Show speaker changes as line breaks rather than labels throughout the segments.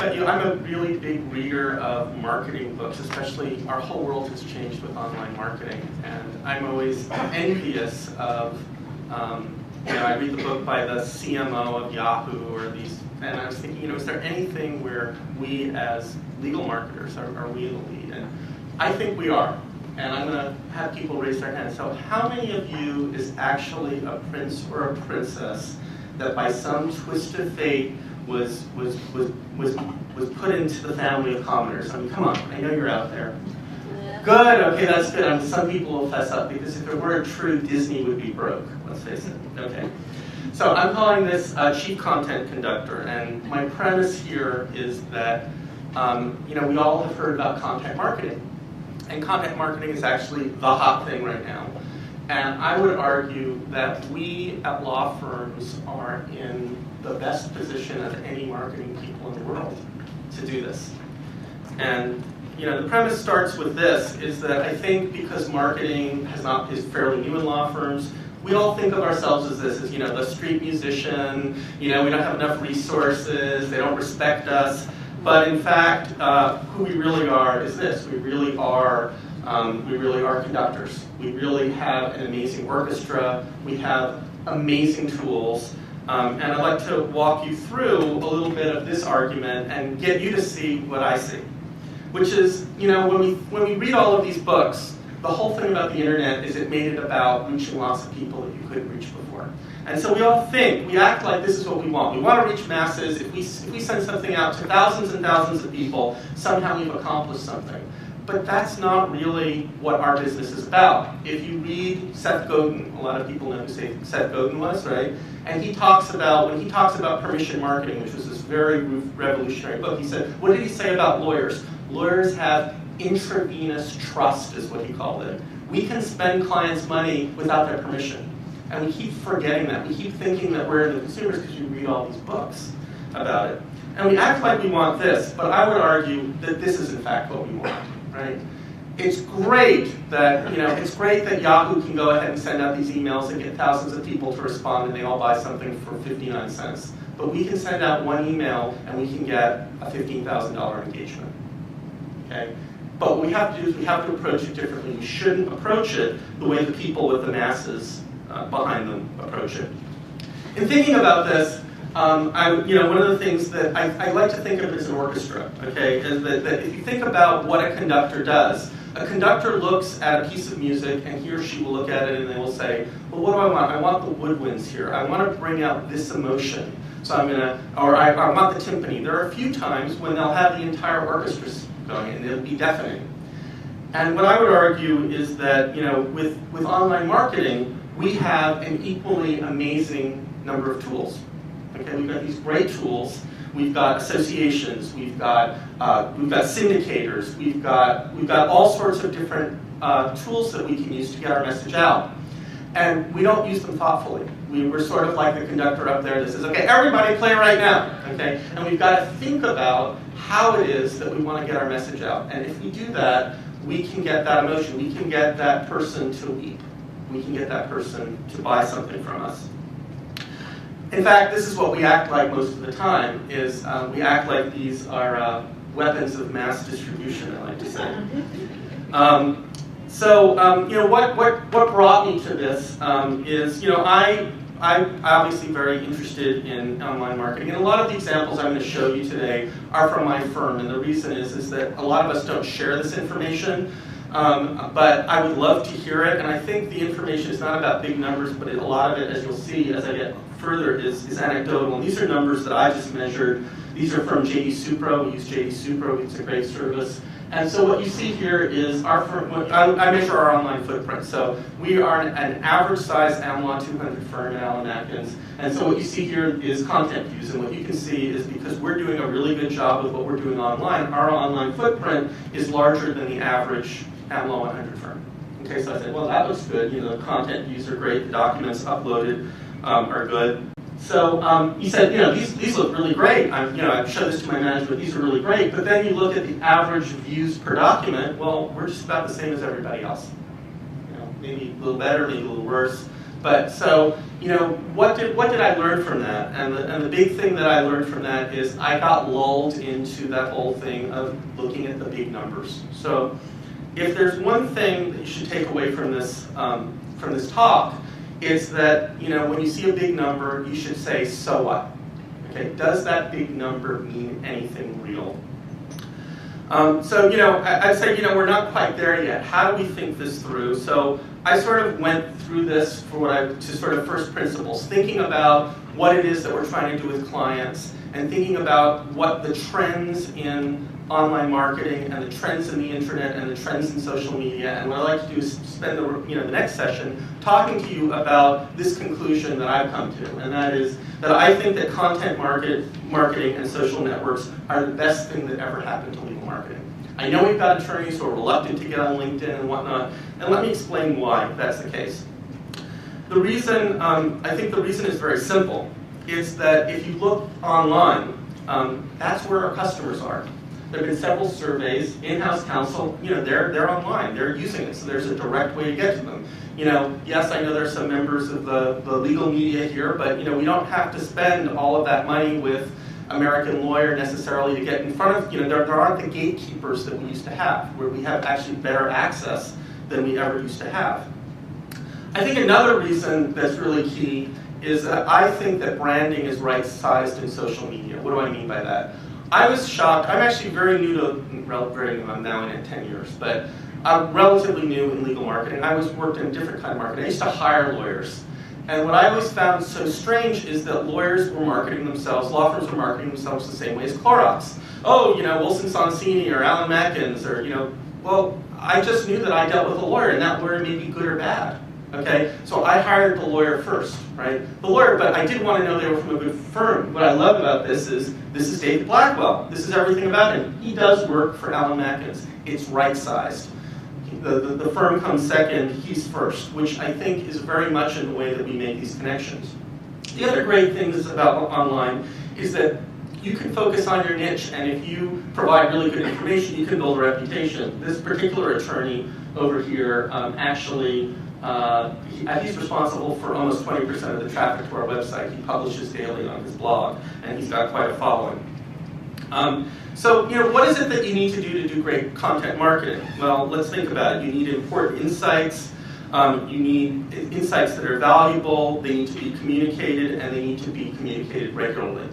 about you, I'm a really big reader of marketing books, especially our whole world has changed with online marketing. And I'm always envious of, I read the book by the CMO of Yahoo or these, and I was thinking, is there anything where we as legal marketers, are we in the lead? And I think we are. And I'm going to have people raise their hands. So how many of you is actually a prince or a princess that by some twist of fate was put into the family of commoners? I mean, come on, I know you're out there. Yeah. Good, okay, that's good. Some people will fess up because if it weren't true, Disney would be broke, let's face it. Okay. So I'm calling this Chief Content Conductor, and my premise here is that, we all have heard about content marketing. And content marketing is actually the hot thing right now. And I would argue that we at law firms are in the best position of any marketing people in the world to do this. And the premise starts with this, is that I think because marketing is fairly new in law firms, we all think of ourselves as this, as the street musician, we don't have enough resources, they don't respect us. But in fact, who we really are is this. We really are conductors. We really have an amazing orchestra. We have amazing tools. And I'd like to walk you through a little bit of this argument and get you to see what I see. Which is, when we read all of these books, the whole thing about the internet is it made it about reaching lots of people that you couldn't reach before. And so we act like this is what we want. We want to reach masses. If we send something out to thousands and thousands of people, somehow we've accomplished something. But that's not really what our business is about. If you read Seth Godin, a lot of people know who Seth Godin was, right? And when he talks about permission marketing, which was this very revolutionary book, he said, what did he say about lawyers? Lawyers have intravenous trust, is what he called it. We can spend clients' money without their permission. And we keep forgetting that. We keep thinking that we're in the consumers because we read all these books about it. And we act like we want this, but I would argue that this is in fact what we want, right? It's great that, Yahoo can go ahead and send out these emails and get thousands of people to respond and they all buy something for 59 cents. But we can send out one email and we can get a $15,000 engagement, okay? But what we have to do is we have to approach it differently. We shouldn't approach it the way the people with the masses behind them approach it. In thinking about this, one of the things that I like to think of it as an orchestra, okay, is that if you think about what a conductor does, a conductor looks at a piece of music and he or she will look at it and they will say, well, what do I want? I want the woodwinds here. I want to bring out this emotion. So I want the timpani. There are a few times when they'll have the entire orchestra going and it'll be deafening. And what I would argue is that, with online marketing, we have an equally amazing number of tools. Okay, we've got these great tools. We've got associations. We've got syndicators. We've got all sorts of different tools that we can use to get our message out. And we don't use them thoughtfully. We're sort of like the conductor up there that says, okay, everybody play right now. Okay, and we've got to think about how it is that we want to get our message out. And if we do that, we can get that emotion. We can get that person to weep. We can get that person to buy something from us. In fact, this is what we act like most of the time, is we act like these are weapons of mass distribution, I like to say. What brought me to this is, I'm obviously very interested in online marketing, and a lot of the examples I'm going to show you today are from my firm, and the reason is that a lot of us don't share this information. But I would love to hear it, and I think the information is not about big numbers, but a lot of it, as you'll see as I get further, is anecdotal. And these are numbers that I just measured. These are from JD Supra. We use JD Supra. It's a great service. And so what you see here is our firm. I measure our online footprint. So we are an average size AmLaw 200 firm in Allen Atkins. And so what you see here is content views. And what you can see is because we're doing a really good job with what we're doing online, our online footprint is larger than the average AmLaw 100 firm. Okay, so I said, well, that looks good. The content views are great. The documents uploaded are good. So he said, these look really great. I showed this to my manager. These are really great. But then you look at the average views per document. Well, we're just about the same as everybody else. Maybe a little better, maybe a little worse. But so, what did I learn from that? And the big thing that I learned from that is I got lulled into that whole thing of looking at the big numbers. So if there's one thing that you should take away from this talk, it's that when you see a big number, you should say, so what? Okay, does that big number mean anything real? So I'd say we're not quite there yet. How do we think this through? So I sort of went through this to sort of first principles, thinking about what it is that we're trying to do with clients, and thinking about what the trends in online marketing and the trends in the internet and the trends in social media. And what I like to do is spend the next session talking to you about this conclusion that I've come to, and that is that I think that content marketing and social networks are the best thing that ever happened to legal marketing. I know we've got attorneys who are reluctant to get on LinkedIn and whatnot, and let me explain why that's the case. The reason, I think the reason is very simple. It's that if you look online, that's where our customers are. There have been several surveys, in-house counsel, they're online, they're using it, so there's a direct way to get to them. Yes, I know there's some members of the legal media here, but we don't have to spend all of that money with American Lawyer necessarily to get in front of, there aren't the gatekeepers that we used to have, where we have actually better access than we ever used to have. I think another reason that's really key is that I think that branding is right-sized in social media. What do I mean by that? I was shocked. I'm actually very new to, I'm now in it 10 years, but I'm relatively new in legal marketing. I worked in a different kind of marketing. I used to hire lawyers. And what I always found so strange is that lawyers were marketing themselves, law firms were marketing themselves the same way as Clorox. Oh, Wilson Sonsini or Alan Mackins or, well, I just knew that I dealt with a lawyer and that lawyer may be good or bad. Okay, so I hired the lawyer first, right? The lawyer, but I did want to know they were from a good firm. What I love about this is David Blackwell. This is everything about him. He does work for Alan Mackins. It's right-sized. The firm comes second, he's first, which I think is very much in the way that we make these connections. The other great thing about online is that you can focus on your niche, and if you provide really good information, you can build a reputation. This particular attorney over here he's responsible for almost 20% of the traffic to our website. He publishes daily on his blog, and he's got quite a following. So, what is it that you need to do great content marketing? Well, let's think about it. You need important insights. You need insights that are valuable. They need to be communicated, and they need to be communicated regularly.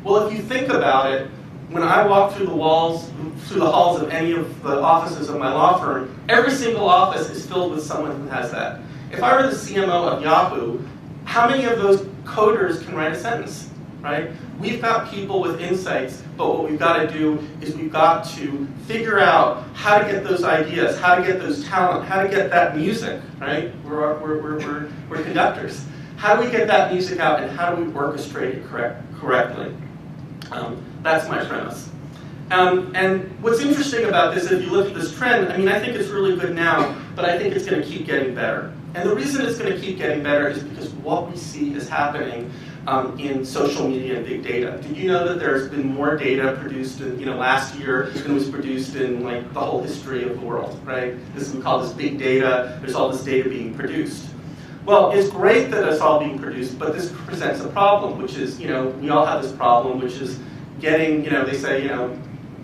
Well, if you think about it, when I walk through the halls of any of the offices of my law firm, every single office is filled with someone who has that. If I were the CMO of Yahoo, how many of those coders can write a sentence, right? We've got people with insights, but what we've got to do is we've got to figure out how to get those ideas, how to get those talent, how to get that music, right? We're conductors. How do we get that music out, and how do we orchestrate it correctly? That's my premise. And what's interesting about this, if you look at this trend, I think it's really good now, but I think it's going to keep getting better. And the reason it's going to keep getting better is because what we see is happening in social media and big data. Did you know that there's been more data produced in, last year than was produced in the whole history of the world, right? We call this big data. There's all this data being produced. Well, it's great that it's all being produced, but this presents a problem, which is, we all have this problem, which is getting, they say,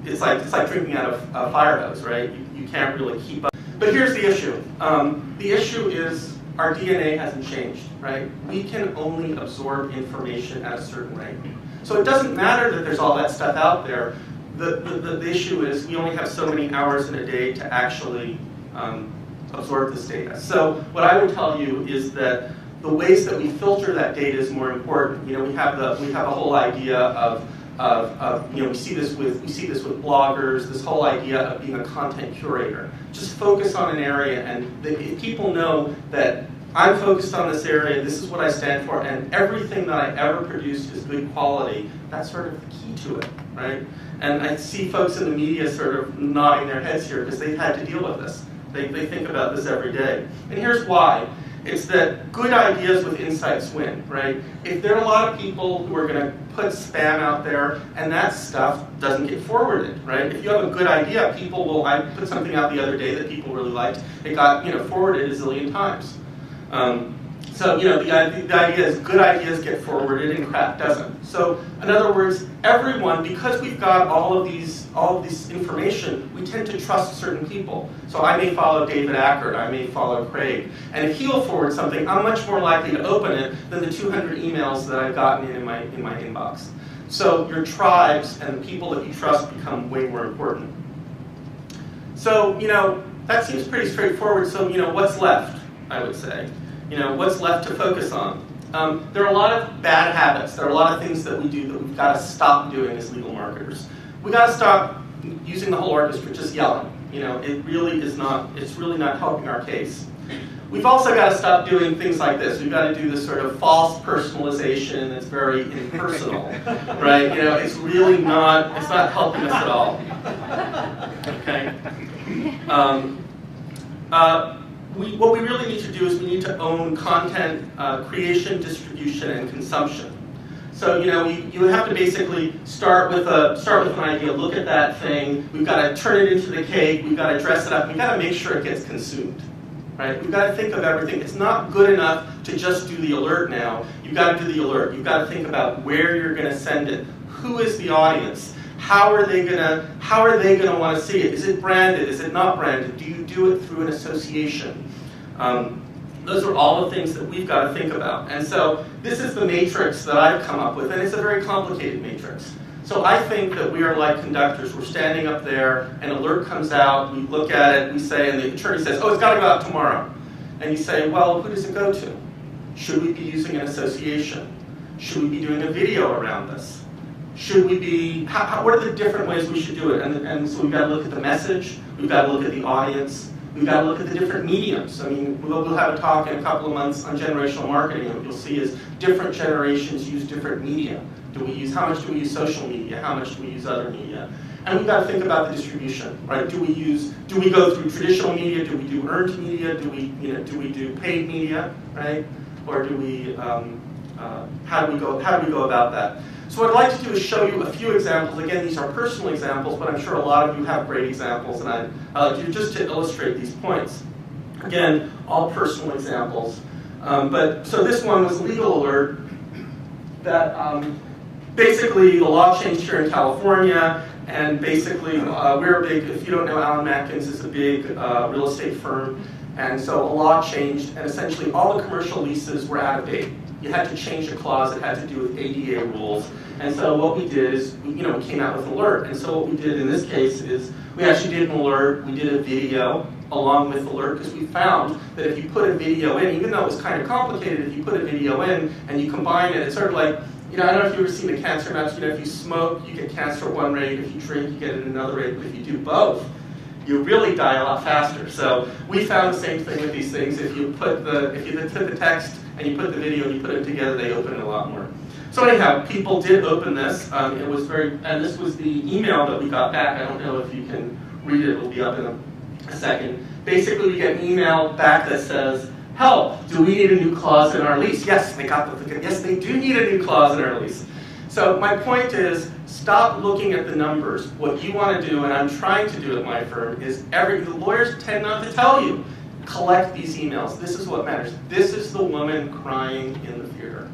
it's like drinking out of a fire hose, right? You can't really keep up. But here's the issue. The issue is our DNA hasn't changed, right? We can only absorb information at a certain rate. So it doesn't matter that there's all that stuff out there. The issue is we only have so many hours in a day to actually absorb this data. So what I would tell you is that the ways that we filter that data is more important. We have a whole idea of we see this with bloggers, this whole idea of being a content curator. Just focus on an area, and if people know that I'm focused on this area, this is what I stand for, and everything that I ever produce is good quality, that's sort of the key to it, right? And I see folks in the media sort of nodding their heads here because they've had to deal with this. They think about this every day. And here's why. It's that good ideas with insights win, right? If there are a lot of people who are going to put spam out there and that stuff doesn't get forwarded, right? If you have a good idea, I put something out the other day that people really liked. It got forwarded a zillion times. So, the idea is good ideas get forwarded and crap doesn't. So, in other words, everyone, because we've got all of this information, we tend to trust certain people. So I may follow David Ackert, I may follow Craig, and if he'll forward something, I'm much more likely to open it than the 200 emails that I've gotten in my inbox. So your tribes and the people that you trust become way more important. So, that seems pretty straightforward. So, what's left, I would say? What's left to focus on? There are a lot of bad habits. There are a lot of things that we do that we've got to stop doing as legal marketers. We've got to stop using the whole orchestra, just yelling. It really is not, it's really not helping our case. We've also got to stop doing things like this. We've got to do this sort of false personalization that's very impersonal, right? It's really not, it's not helping us at all. Okay? What we really need to do is we need to own content creation, distribution, and consumption. So you have to basically start with an idea, look at that thing. We've got to turn it into the cake. We've got to dress it up. We've got to make sure it gets consumed. Right? We've got to think of everything. It's not good enough to just do the alert now. You've got to do the alert. You've got to think about where you're going to send it. Who is the audience? How are they going to want to see it? Is it branded? Is it not branded? Do you do it through an association? Those are all the things that we've got to think about. And so this is the matrix that I've come up with, and it's a very complicated matrix. So I think that we are like conductors. We're standing up there, an alert comes out, we look at it, we say, and the attorney says, oh, it's got to go out tomorrow. And you say, well, who does it go to? Should we be using an association? Should we be doing a video around this? Should we be, what are the different ways we should do it? And so we've got to look at the message, we've got to look at the audience, we've got to look at the different mediums. I mean, we'll have a talk in a couple of months on generational marketing, and what you'll see is different generations use different media. How much do we use social media? How much do we use other media? And we've got to think about the distribution, right? Do we go through traditional media? Do we do earned media? Do we do paid media, right? Or do we, how do we go about that? So what I'd like to do is show you a few examples. Again, these are personal examples, but I'm sure a lot of you have great examples, and I'd like to just to illustrate these points. Again, all personal examples. So this one was legal alert that basically the law changed here in California, and basically we're a big, if you don't know, Alan Matkins is a big real estate firm, and so a law changed, and essentially all the commercial leases were out of date. You had to change a clause that had to do with ADA rules. And so what we did is, we came out with an alert. And so what we did in this case is, we actually did an alert, we did a video along with the alert, because we found that if you put a video in, even though it was kind of complicated, if you put a video in and you combine it, it's sort of like, I don't know if you've ever seen the cancer maps, if you smoke, you get cancer at one rate, if you drink, you get it at another rate, but if you do both, you really die a lot faster. So we found the same thing with these things. If you took the text and you put the video and you put them together, they open a lot more. So anyhow, people did open this. It was and this was the email that we got back. I don't know if you can read it. It'll be up in a second. Basically, we get an email back that says, help, do we need a new clause in our lease? Yes, yes, they do need a new clause in our lease. So my point is, stop looking at the numbers. What you want to do, and I'm trying to do at my firm, is the lawyers tend not to tell you. Collect these emails. This is what matters. This is the woman crying in the theater.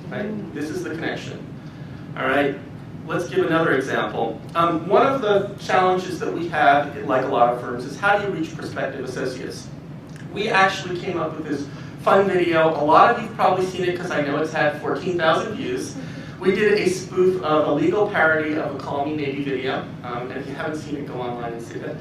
Right? This is the connection. All right? Let's give another example. One of the challenges that we have, like a lot of firms, is how do you reach prospective associates? We actually came up with this fun video. A lot of you have probably seen it because I know it's had 14,000 views. We did a spoof of a legal parody of a Call Me Maybe video. And if you haven't seen it, go online and see it.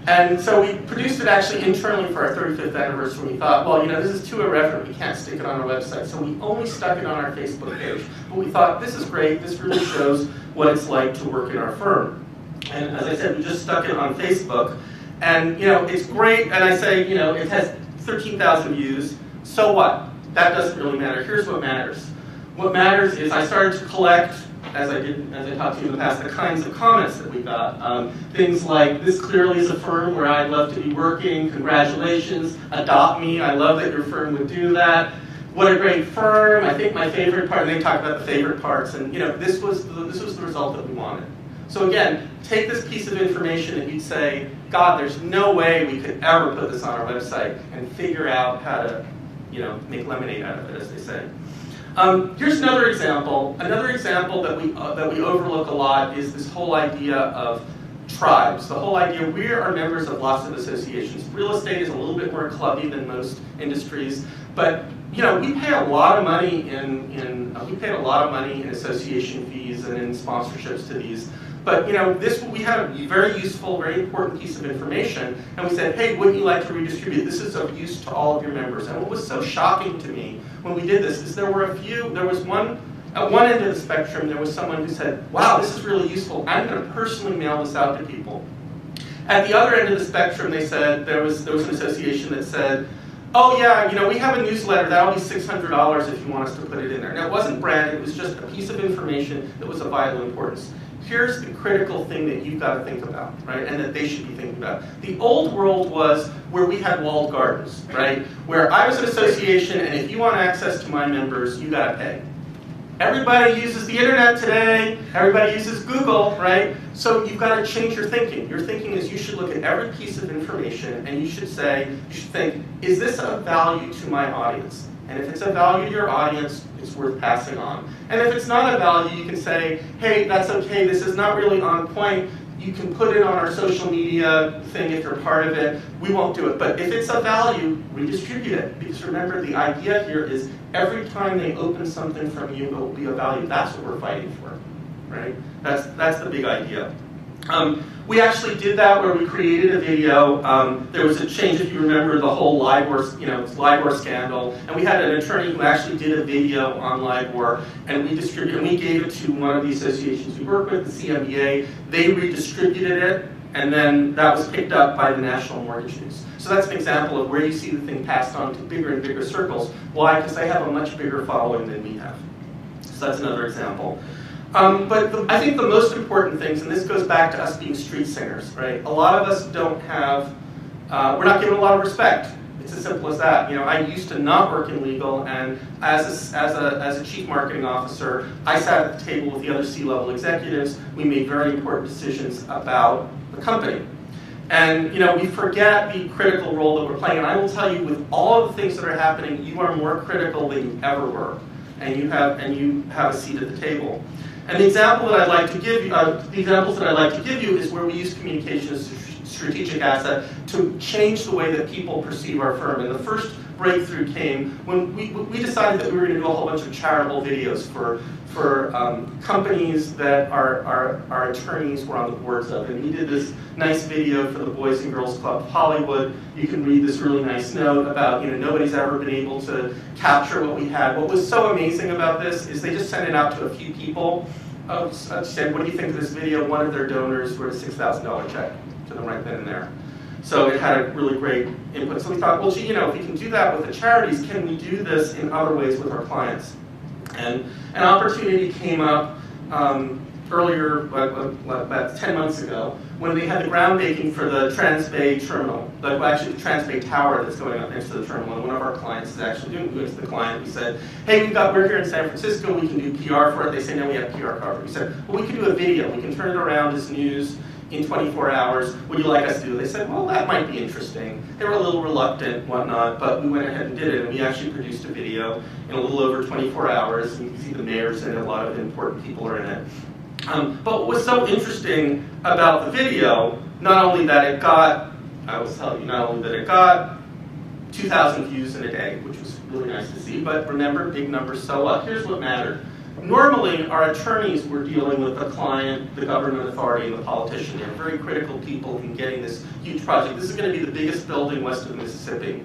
And so we produced it actually internally for our 35th anniversary. We thought, well, this is too irreverent. We can't stick it on our website. So we only stuck it on our Facebook page. But we thought, this is great. This really shows what it's like to work in our firm. And as I said, we just stuck it on Facebook. And, it's great. And I say, it has 13,000 views. So what? That doesn't really matter. Here's what matters. What matters is I started to collect, as I talked to you in the past, the kinds of comments that we got. Things like, this clearly is a firm where I'd love to be working, congratulations, adopt me, I love that your firm would do that. What a great firm, I think my favorite part, and they talked about the favorite parts, and this was the result that we wanted. So again, take this piece of information and you'd say, God, there's no way we could ever put this on our website, and figure out how to make lemonade out of it, as they say. Here's another example. Another example that we overlook a lot is this whole idea of tribes. The whole idea, we are members of lots of associations. Real estate is a little bit more clubby than most industries, but we pay a lot of money in association fees and in sponsorships to these. But we had a very useful, very important piece of information, and we said, hey, wouldn't you like to redistribute? This is of use to all of your members. And what was so shocking to me when we did this is there was one, at one end of the spectrum, there was someone who said, wow, this is really useful. I'm going to personally mail this out to people. At the other end of the spectrum, they said, there was an association that said, oh yeah, we have a newsletter, that'll be $600 if you want us to put it in there. Now, it wasn't branded, it was just a piece of information that was of vital importance. Here's the critical thing that you've got to think about, right, and that they should be thinking about. The old world was where we had walled gardens, right, where I was an association, and if you want access to my members, you got to pay. Everybody uses the internet today, everybody uses Google, right? So you've got to change your thinking. Your thinking is you should look at every piece of information and you should think, is this of value to my audience? And if it's of value to your audience, it's worth passing on. And if it's not of value, you can say, hey, that's okay, this is not really on point. You can put it on our social media thing if you're part of it. We won't do it. But if it's of value, redistribute it. Because remember, the idea here is every time they open something from you, it will be of value. That's what we're fighting for, right? That's the big idea. We actually did that where we created a video. There was a change, if you remember, the whole LIBOR scandal, and we had an attorney who actually did a video on LIBOR, and we gave it to one of the associations we work with, the CMBA. They redistributed it, and then that was picked up by the National Mortgage News. So that's an example of where you see the thing passed on to bigger and bigger circles. Why? Because they have a much bigger following than we have. So that's another example. But I think the most important things, and this goes back to us being street singers, right? A lot of us don't have, we're not given a lot of respect. It's as simple as that. I used to not work in legal, and as a chief marketing officer, I sat at the table with the other C-level executives. We made very important decisions about the company. And we forget the critical role that we're playing. And I will tell you, with all of the things that are happening, you are more critical than you ever were, and you have a seat at the table. And the example that I'd like to give you, the examples that I'd like to give you is where we use communication as a strategic asset to change the way that people perceive our firm. And the first breakthrough came when we decided that we were going to do a whole bunch of charitable videos for companies that our attorneys were on the boards of. And we did this nice video for the Boys and Girls Club of Hollywood. You can read this really nice note about, nobody's ever been able to capture what we had. What was so amazing about this is they just sent it out to a few people. Said, what do you think of this video? One of their donors wrote a $6,000 check to them right then and there. So it had a really great input. So we thought, well, gee, if we can do that with the charities, can we do this in other ways with our clients? And an opportunity came up earlier, about 10 months ago, when they had the groundbreaking for the Trans-Bay terminal, actually the Trans-Bay tower that's going up next to the terminal, and one of our clients is actually doing it to the client. We said, hey, we're here in San Francisco, we can do PR for it. They say, no, we have PR coverage. We said, well, we can do a video. We can turn it around as news in 24 hours. Would you like us to do it? They said, well, that might be interesting. They were a little reluctant, whatnot, but we went ahead and did it, and we actually produced a video in a little over 24 hours. And you can see the mayor's in it, a lot of important people are in it. But what was so interesting about the video, not only that it got, I will tell you, not only that it got 2,000 views in a day, which was really nice to see, but remember, big numbers, so what? Here's what mattered. Normally, our attorneys were dealing with the client, the government authority, and the politician. They're very critical people in getting this huge project. This is going to be the biggest building west of the Mississippi.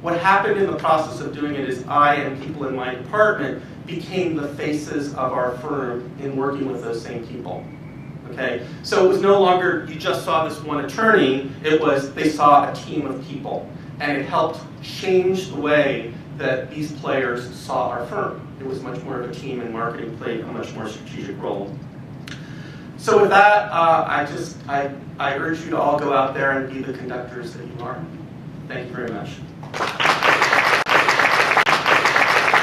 What happened in the process of doing it is I and people in my department became the faces of our firm in working with those same people. Okay? So it was no longer you just saw this one attorney, it was they saw a team of people. And it helped change the way that these players saw our firm. It was much more of a team, and marketing played a much more strategic role. So with that, I urge you to all go out there and be the conductors that you are. Thank you very much.